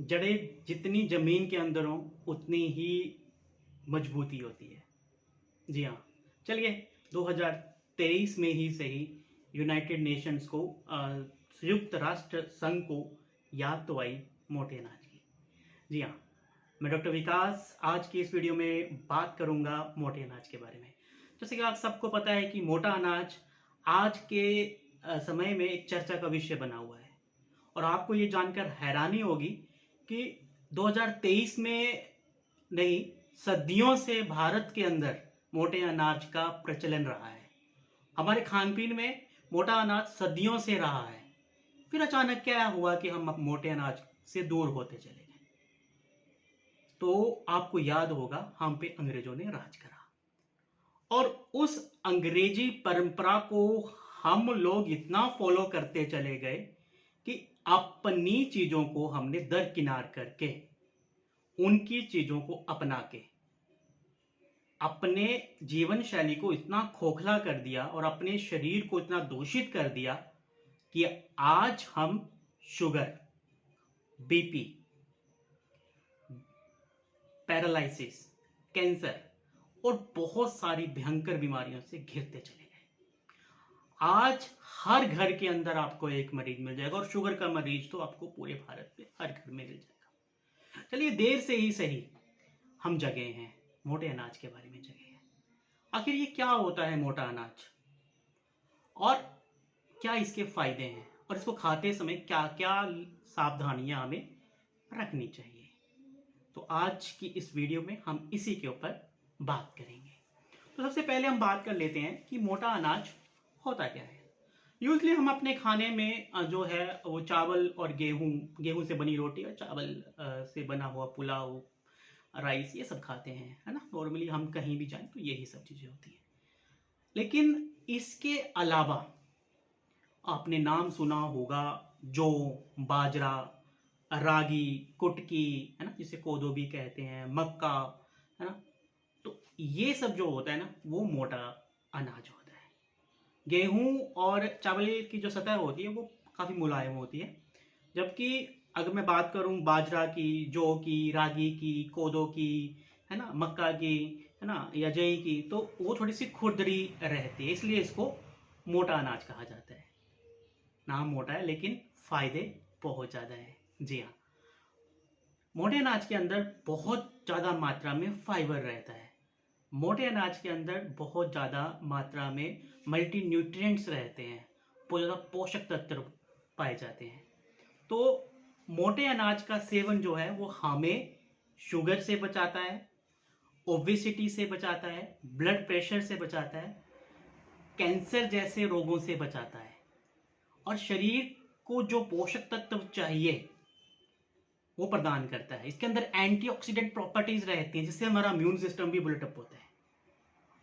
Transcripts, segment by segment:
जड़ें जितनी जमीन के अंदर हो उतनी ही मजबूती होती है। जी हाँ, चलिए 2023 में ही सही यूनाइटेड नेशंस को संयुक्त राष्ट्र संघ को याद तो आई मोटे अनाज की। जी हाँ, मैं डॉक्टर विकास आज की इस वीडियो में बात करूंगा मोटे अनाज के बारे में। जैसे कि आप सबको पता है कि मोटा अनाज आज के समय में एक चर्चा का विषय बना हुआ है और आपको ये जानकर हैरानी होगी कि 2023 में नहीं, सदियों से भारत के अंदर मोटे अनाज का प्रचलन रहा है। हमारे खान पीन में मोटा अनाज सदियों से रहा है। फिर अचानक क्या हुआ कि हम अब मोटे अनाज से दूर होते चले गए। तो आपको याद होगा हम पे अंग्रेजों ने राज करा और उस अंग्रेजी परंपरा को हम लोग इतना फॉलो करते चले गए कि अपनी चीजों को हमने दरकिनार करके उनकी चीजों को अपना के अपने जीवन शैली को इतना खोखला कर दिया और अपने शरीर को इतना दूषित कर दिया कि आज हम शुगर, बीपी, पैरालिसिस, कैंसर और बहुत सारी भयंकर बीमारियों से घिरते चले गए। आज हर घर के अंदर आपको एक मरीज मिल जाएगा और शुगर का मरीज तो आपको पूरे भारत में हर घर में मिल जाएगा। चलिए देर से ही सही हम जगे हैं, मोटे अनाज के बारे में जगे हैं। आखिर ये क्या होता है मोटा अनाज और क्या इसके फायदे हैं और इसको खाते समय क्या क्या सावधानियां हमें रखनी चाहिए। तो आज की इस वीडियो में हम इसी के ऊपर बात करेंगे। तो सबसे पहले हम बात कर लेते हैं कि मोटा अनाज होता क्या है। यूजली हम अपने खाने में जो है वो चावल और गेहूं से बनी रोटी और चावल से बना हुआ पुलाव, राइस, ये सब खाते हैं, है ना। नॉर्मली हम कहीं भी जाएं तो यही सब चीजें होती हैं। लेकिन इसके अलावा आपने नाम सुना होगा जौ, बाजरा, रागी, कुटकी, है ना, जिसे कोदो भी कहते हैं, मक्का, है ना। तो ये सब जो होता है ना वो मोटा अनाज होता है। गेहूं और चावल की जो सतह होती है वो काफी मुलायम होती है, जबकि अगर मैं बात करूं बाजरा की, जौ की, रागी की, कोदो की, है ना, मक्का की, है ना, या जई की, तो वो थोड़ी सी खुरदरी रहती है, इसलिए इसको मोटा अनाज कहा जाता है। नाम मोटा है लेकिन फायदे बहुत ज्यादा है। जी हाँ, मोटे अनाज के अंदर बहुत ज्यादा मात्रा में फाइबर रहता है। मोटे अनाज के अंदर बहुत ज्यादा मात्रा में मल्टी न्यूट्रिएंट्स रहते हैं, बहुत ज्यादा पोषक तत्व पाए जाते हैं। तो मोटे अनाज का सेवन जो है वो हमें शुगर से बचाता है, ओबेसिटी से बचाता है, ब्लड प्रेशर से बचाता है, कैंसर जैसे रोगों से बचाता है और शरीर को जो पोषक तत्व चाहिए वो प्रदान करता है। इसके अंदर एंटीऑक्सीडेंट प्रॉपर्टीज रहती हैं जिससे हमारा इम्यून सिस्टम भी बुलेटअप होता है।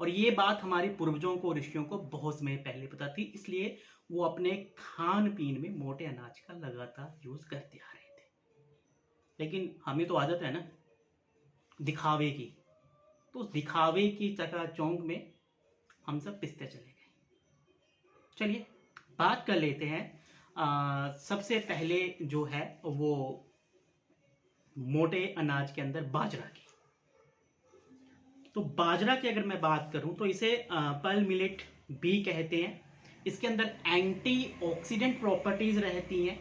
और ये बात हमारे पूर्वजों को, ऋषियों को बहुत समय पहले पता थी, इसलिए वो अपने खान पीन में मोटे अनाज का लगातार यूज करते आ रहे थे। लेकिन हमें तो आदत है ना दिखावे की, तो उस दिखावे की चकाचौंध में हम सब पिसते चले गए। चलिए बात कर लेते हैं सबसे पहले जो है वो मोटे अनाज के अंदर बाजरा की। तो बाजरा की अगर मैं बात करूं तो इसे पर्ल मिलेट भी कहते हैं। इसके अंदर एंटीऑक्सीडेंट प्रॉपर्टीज रहती हैं,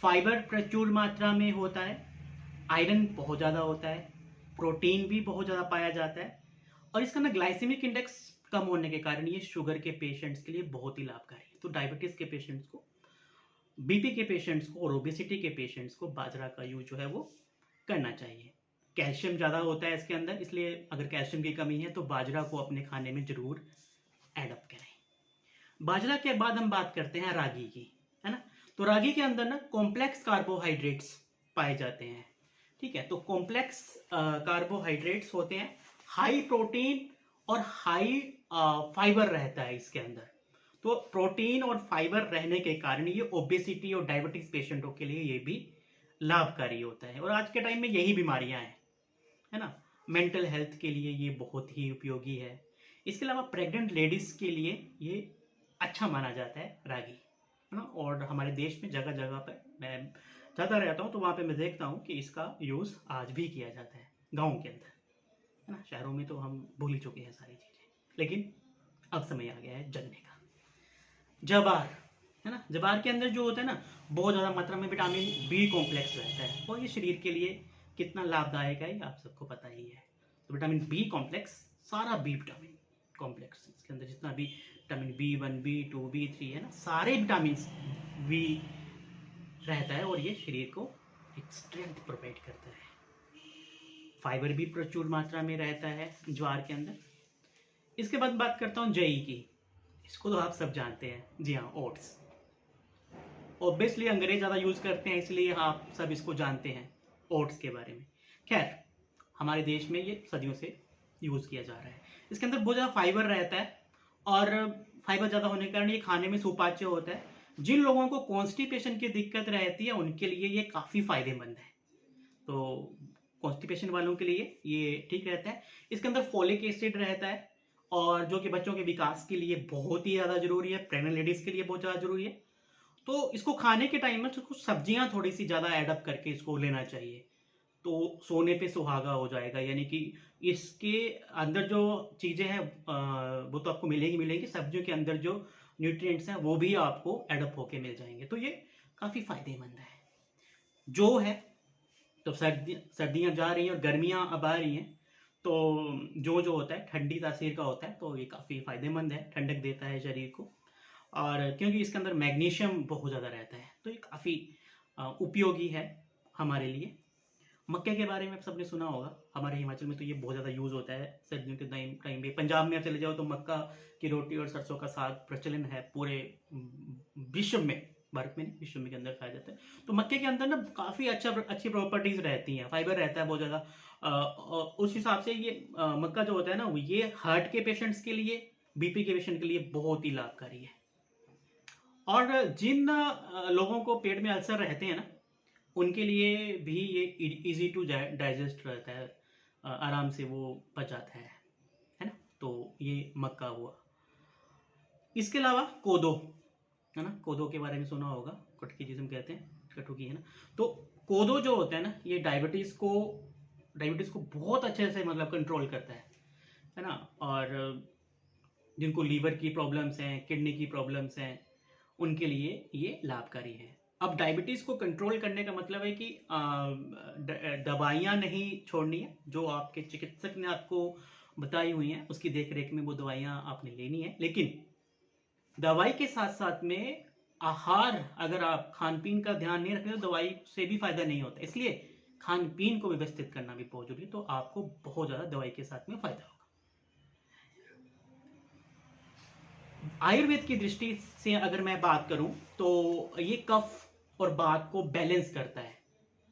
फाइबर प्रचुर मात्रा में होता है, आयरन बहुत ज़्यादा होता है, प्रोटीन भी बहुत ज़्यादा पाया जाता है और इसका ना ग्लाइसेमिक इंडेक्स कम होने के कारण ये शुगर के पेशेंट्स के लिए बहुत ही लाभकारी है। तो डायबिटीज़ के पेशेंट्स को, बीपी के पेशेंट्स को और ओबेसिटी के पेशेंट्स को बाजरा का यूज जो है वो करना चाहिए। कैल्शियम ज़्यादा होता है इसके अंदर, इसलिए अगर कैल्शियम की कमी है तो बाजरा को अपने खाने में जरूर एडअप करें। बाजरा के बाद हम बात करते हैं रागी की, है ना। तो रागी के अंदर ना कॉम्प्लेक्स कार्बोहाइड्रेट्स पाए जाते हैं। ठीक है, तो कॉम्प्लेक्स कार्बोहाइड्रेट्स होते हैं, हाई प्रोटीन और हाई फाइबर रहता है इसके अंदर। तो प्रोटीन और फाइबर रहने के कारण ये ओबेसिटी और डायबिटीज पेशेंटों के लिए ये भी लाभकारी होता है और आज के टाइम में यही बीमारियां हैं, है ना। मेंटल हेल्थ के लिए ये बहुत ही उपयोगी है। इसके अलावा प्रेग्नेंट लेडीज के लिए ये अच्छा माना जाता है रागी, है ना। और हमारे देश में जगह जगह पर जाता रहता हूँ तो वहाँ पे मैं देखता हूँ कि इसका यूज़ आज भी किया जाता है गाँव के अंदर, है ना। शहरों में तो हम भूल ही चुके हैं सारी चीज़ें, लेकिन अब समय आ गया है जानने का। जवार, है ना, जवार के अंदर जो होता है ना, बहुत ज़्यादा मात्रा में विटामिन बी कॉम्प्लेक्स रहता है और ये शरीर के लिए कितना लाभदायक है ये आप सबको पता ही है। तो विटामिन बी कॉम्प्लेक्स, सारा बी विटामिन कॉम्प्लेक्स, इसके अंदर जितना भी विटामिन B1, B2, B3 है ना, सारे विटामिन बी रहता है और ये शरीर को एक स्ट्रेंथ प्रोवाइड करता है। फाइबर भी प्रचुर मात्रा में रहता है ज्वार के अंदर। इसके बाद बात करता हूँ जई की। इसको तो आप सब जानते हैं, जी हाँ, ओट्स। ऑब्वियसली अंग्रेज ज़्यादा यूज़ करते हैं इसलिए आप सब इसको जानते हैं ओट्स के बारे में। खैर, हमारे देश में ये सदियों से यूज़ किया जा रहा है। इसके अंदर बहुत ज़्यादा फाइबर रहता है और फाइबर ज़्यादा होने के कारण ये खाने में सुपाच्य होता है। जिन लोगों को कॉन्स्टिपेशन की दिक्कत रहती है उनके लिए ये काफ़ी फायदेमंद है। तो कॉन्स्टिपेशन वालों के लिए ये ठीक रहता है। इसके अंदर फोलिक एसिड रहता है और जो कि बच्चों के विकास के लिए बहुत ही ज़्यादा जरूरी है, प्रेग्नेंट लेडीज़ के लिए बहुत ज़्यादा जरूरी है। तो इसको खाने के टाइम में कुछ सब्जियां थोड़ी सी ज़्यादा एडअप करके इसको लेना चाहिए, तो सोने पे सुहागा हो जाएगा। यानी कि इसके अंदर जो चीज़ें हैं वो तो आपको मिलेंगी। सब्जियों के अंदर जो न्यूट्रिएंट्स हैं वो भी आपको एडअप होके मिल जाएंगे, तो ये काफ़ी फायदेमंद है। जो है तो सर्दियाँ जा रही हैं और गर्मियाँ अब आ रही हैं, तो जो होता है ठंडी तासीर का होता है, तो ये काफ़ी फायदेमंद है, ठंडक देता है शरीर को। और क्योंकि इसके अंदर मैग्नीशियम बहुत ज़्यादा रहता है तो ये काफ़ी उपयोगी है हमारे लिए। मक्के के बारे में आप सबने सुना होगा, हमारे हिमाचल में तो ये बहुत ज़्यादा यूज़ होता है सर्दियों के टाइम पे। पंजाब में चले जाओ तो मक्का की रोटी और सरसों का साग प्रचलन है पूरे विश्व में, भारत में नहीं, विश्व में के अंदर खाया जाता है। तो मक्के के अंदर ना काफ़ी अच्छी प्रॉपर्टीज़ रहती हैं, फाइबर रहता है बहुत ज़्यादा। उस हिसाब से ये मक्का जो होता है ना, ये हार्ट के पेशेंट्स के लिए, बीपी के पेशेंट के लिए बहुत ही लाभकारी है। और जिन लोगों को पेट में अल्सर रहते हैं ना, उनके लिए भी ये इजी टू डाइजेस्ट रहता है, आराम से वो पच जाता है ना। तो ये मक्का हुआ। इसके अलावा कोदो, है ना, कोदो के बारे में सुना होगा, कटकी जिसम कहते हैं, कटुकी, है ना। तो कोदो जो होता है ना, ये डायबिटीज़ को बहुत अच्छे से मतलब कंट्रोल करता है ना। और जिनको लीवर की प्रॉब्लम्स हैं, किडनी की प्रॉब्लम्स हैं, उनके लिए ये लाभकारी है। अब डायबिटीज़ को कंट्रोल करने का मतलब है कि दवाइयाँ नहीं छोड़नी है, जो आपके चिकित्सक ने आपको बताई हुई हैं उसकी देख रेख में वो दवाइयाँ आपने लेनी है। लेकिन दवाई के साथ साथ में आहार, अगर आप खान पीन का ध्यान नहीं रखें तो दवाई से भी फायदा नहीं होता, इसलिए खान पीन को व्यवस्थित करना भी बहुत जरूरी है, तो आपको बहुत ज़्यादा दवाई के साथ में फायदा होगा। आयुर्वेद की दृष्टि से अगर मैं बात करूं तो ये कफ और बात को बैलेंस करता है।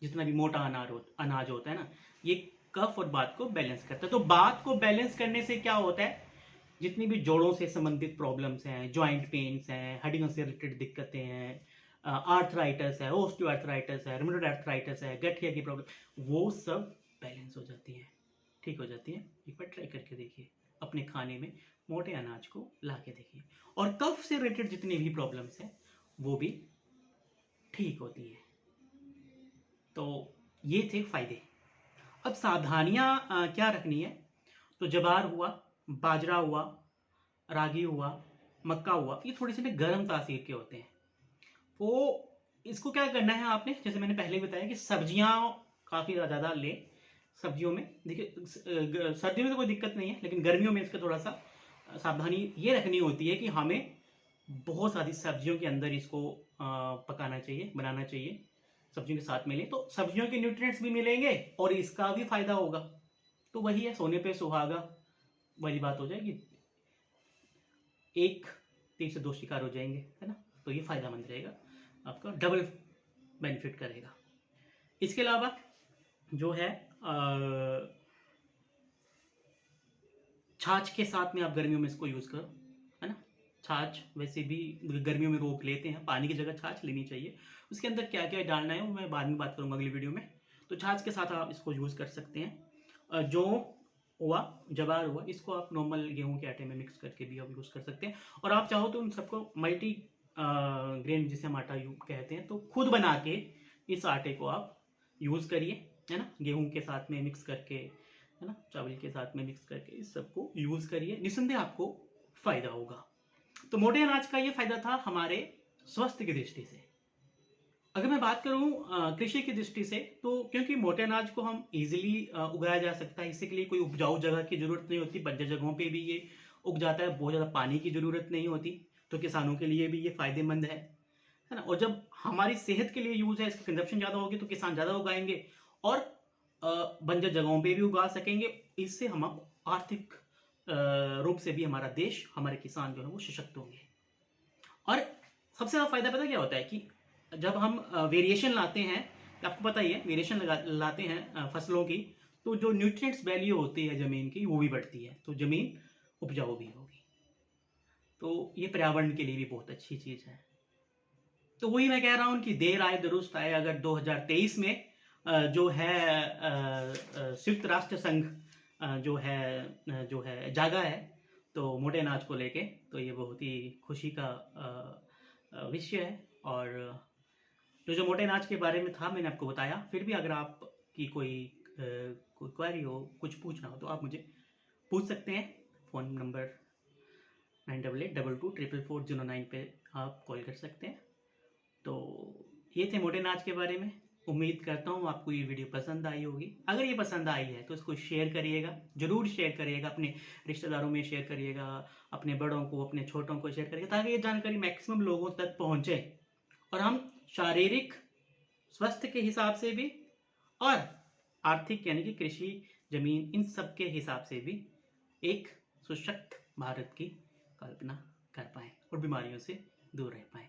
जितना भी मोटा अनाज होता है ना, ये कफ और बात को बैलेंस करता है। तो बात को बैलेंस करने से क्या होता है, जितनी भी जोड़ों से संबंधित प्रॉब्लम्स हैं, जॉइंट पेन्स हैं, हड्डियों से रिलेटेड दिक्कतें हैं, आर्थराइटिस है, ओस्टियोआर्थराइटिस है, रूमेटॉइड आर्थराइटिस है, गठिया की प्रॉब्लम, वो सब बैलेंस हो जाती है, ठीक हो जाती है। एक बार ट्राई करके देखिए, अपने खाने में मोटे अनाज को ला के देखिए, और कफ से रिलेटेड जितनी भी प्रॉब्लम्स हैं वो भी ठीक होती है। तो ये थे फायदे। अब सावधानियां क्या रखनी है, तो जवार हुआ, बाजरा हुआ, रागी हुआ, मक्का हुआ, ये थोड़े से ना गर्म तासीर के होते हैं। तो इसको क्या करना है आपने, जैसे मैंने पहले ही बताया कि सब्जियां काफ़ी ज़्यादा लें। सब्जियों में देखिए, सर्दियों में तो कोई दिक्कत नहीं है, लेकिन गर्मियों में इसका थोड़ा सा सावधानी ये रखनी होती है कि हमें बहुत सारी सब्जियों के अंदर इसको पकाना चाहिए, बनाना चाहिए, सब्जियों के साथ मिले तो सब्जियों के न्यूट्रिएंट्स भी मिलेंगे और इसका भी फायदा होगा। तो वही है, सोने पे सुहागा वाली बात हो जाएगी, एक तीर से दो शिकार हो जाएंगे, है ना। तो ये फायदेमंद रहेगा, आपका डबल बेनिफिट करेगा। इसके अलावा जो है छाछ के साथ में आप गर्मियों में इसको यूज करो, है ना। छाछ वैसे भी गर्मियों में रोक लेते हैं, पानी की जगह छाछ लेनी चाहिए। उसके अंदर क्या क्या डालना है वो मैं बाद में बात करूंगा अगली वीडियो में। तो छाछ के साथ आप इसको यूज कर सकते हैं। जो हुआ, जवार हुआ, इसको आप नॉर्मल गेहूं के आटे में मिक्स करके भी आप यूज कर सकते हैं। और आप चाहो तो उन सबको मल्टी ग्रेन जिसे हम आटा कहते हैं, तो खुद बना के इस आटे को आप यूज़ करिए, है ना, गेहूं के साथ में मिक्स करके, है ना, चावल के साथ में मिक्स करके इस सबको यूज़ करिए, निस्संदेह आपको फायदा होगा। तो मोटे अनाज का ये फायदा था हमारे स्वास्थ्य की दृष्टि से। अगर मैं बात करूं कृषि की दृष्टि से, तो क्योंकि मोटे अनाज को हम इजीली उगाया जा सकता है, इसके लिए कोई उपजाऊ जगह की जरूरत नहीं होती, बंजर जगहों पे भी ये उग जाता है, बहुत ज़्यादा पानी की जरूरत नहीं होती, तो किसानों के लिए भी ये फायदेमंद है ना। और जब हमारी सेहत के लिए यूज है, इसकी कंजप्शन ज़्यादा होगी तो किसान ज़्यादा उगाएंगे और बंजर जगहों पे भी उगा सकेंगे। इससे हम आर्थिक रूप से भी हमारा देश, हमारे किसान जो है वो सशक्त होंगे। और सबसे ज़्यादा फायदा पता क्या होता है कि जब हम वेरिएशन लाते हैं, आपको पता ही है, वेरिएशन लाते हैं फसलों की, तो जो न्यूट्रिएंट्स वैल्यू होती है ज़मीन की वो भी बढ़ती है, तो ज़मीन उपजाऊ भी होगी। तो ये पर्यावरण के लिए भी बहुत अच्छी चीज़ है। तो वही मैं कह रहा हूँ कि देर आए दुरुस्त आए। अगर 2023 में जो है संयुक्त राष्ट्र संघ जो है जागा है तो मोटे अनाज को लेके, तो ये बहुत ही खुशी का विषय है। और जो मोटे अनाज के बारे में था मैंने आपको बताया। फिर भी अगर आपकी कोई क्वेरी हो, कुछ पूछना हो, तो आप मुझे पूछ सकते हैं। फ़ोन नंबर 9882244409 पे आप कॉल कर सकते हैं। तो ये थे मोटे अनाज के बारे में। उम्मीद करता हूँ आपको ये वीडियो पसंद आई होगी। अगर ये पसंद आई है तो इसको शेयर करिएगा, जरूर शेयर करिएगा, अपने रिश्तेदारों में शेयर करिएगा, अपने बड़ों को, अपने छोटों को शेयर करिएगा, ताकि ये जानकारी मैक्सिमम लोगों तक पहुँचे और हम शारीरिक स्वास्थ्य के हिसाब से भी और आर्थिक यानी कि कृषि, जमीन, इन सब के हिसाब से भी एक सशक्त भारत की कल्पना कर पाएँ और बीमारियों से दूर रह पाएँ।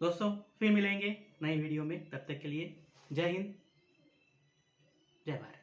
दोस्तों फिर मिलेंगे नई वीडियो में, तब तक के लिए जय हिंद, जय भारत।